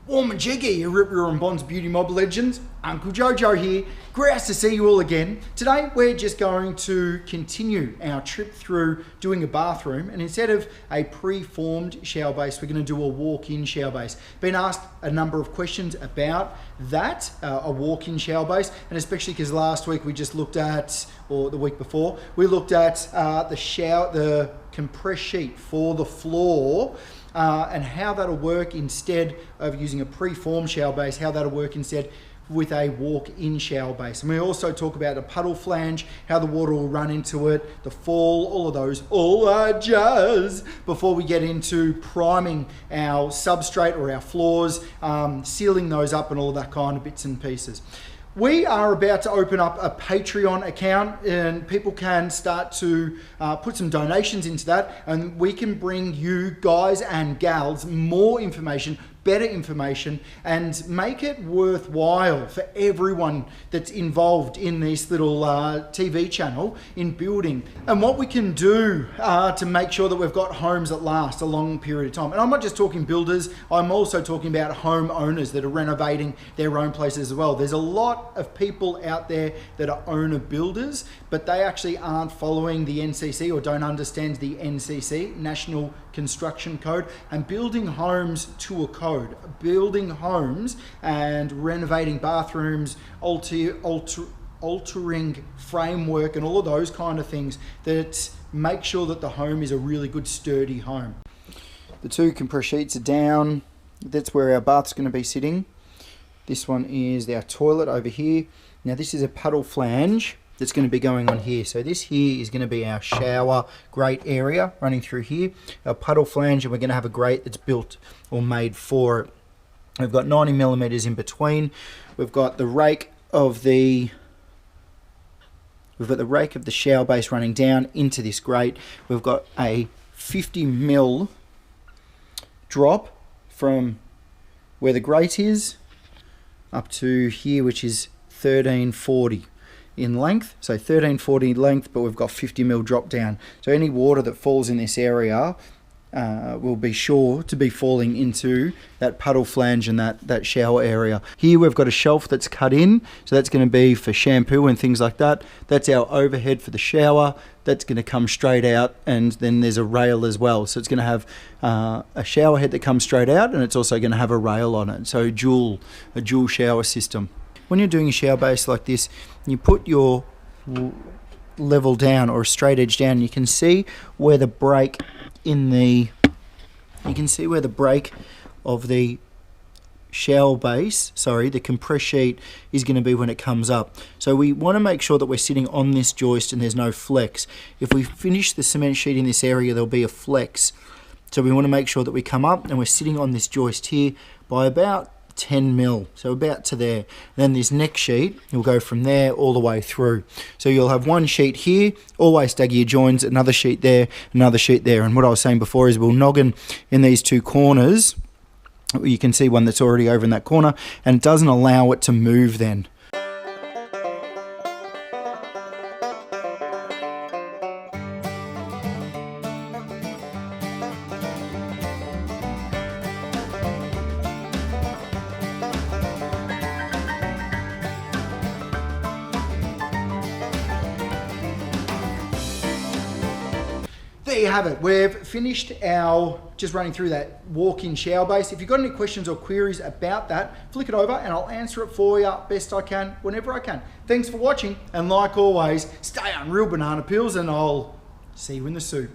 Warm and jiggy, HEEEEAPS and Bonds Beauty Mob legends. Uncle Jojo here. Great to see you all again. Today we're just going to continue our trip through doing a bathroom, and instead of a pre-formed shower base, we're going to do a walk-in shower base. Been asked a number of questions about that, a walk-in shower base, and especially because last week we just looked at, or the week before, we looked at the compress sheet for the floor. And how that'll work instead of using a pre-formed shower base, how that'll work instead with a walk-in shower base. And we also talk about a puddle flange, how the water will run into it, the fall, all of those, all our jazz, before we get into priming our substrate or our floors, sealing those up and all of that kind of bits and pieces. We are about to open up a Patreon account, and people can start to put some donations into that, and we can bring you guys and gals more information, better information, and make it worthwhile for everyone that's involved in this little TV channel in building. And what we can do to make sure that we've got homes that last a long period of time. And I'm not just talking builders, I'm also talking about home owners that are renovating their own places as well. There's a lot of people out there that are owner builders, but they actually aren't following the NCC or don't understand the NCC, National Construction Code, and building homes to a code. Building homes and renovating bathrooms, altering framework and all of those kind of things that make sure that the home is a really good sturdy home. The two compress sheets are down. That's where our bath's going to be sitting. This one is our toilet over here. Now this is a puddle flange that's going to be going on here. So this here is going to be our shower grate area running through here, our puddle flange, and we're going to have a grate that's built or made for it. We've got 90mm in between. We've got the rake of the shower base running down into this grate. We've got a 50mm drop from where the grate is up to here, which is 1340 in length, so 1340 length, but we've got 50mm drop down. So any water that falls in this area will be sure to be falling into that puddle flange and that shower area. Here we've got a shelf that's cut in, so that's going to be for shampoo and things like that. That's our overhead for the shower. That's going to come straight out, and then there's a rail as well. So it's going to have a shower head that comes straight out, and it's also going to have a rail on it. So a dual shower system. When you're doing a shower base like this, you put your level down or a straight edge down, and you can see where the break of the shower base, the compress sheet, is going to be when it comes up. So we want to make sure that we're sitting on this joist and there's no flex. If we finish the cement sheet in this area, there'll be a flex. So we want to make sure that we come up and we're sitting on this joist here by about 10mm, so about to there. Then this next sheet will go from there all the way through. So you'll have one sheet here, always stagger your joins, another sheet there, another sheet there. And what I was saying before is we'll noggin in these two corners. You can see one that's already over in that corner, and it doesn't allow it to move then. There you have it. We've finished just running through that walk-in shower base. If you've got any questions or queries about that, flick it over and I'll answer it for you best I can, whenever I can. Thanks for watching, and like always, stay on real banana peels, and I'll see you in the soup.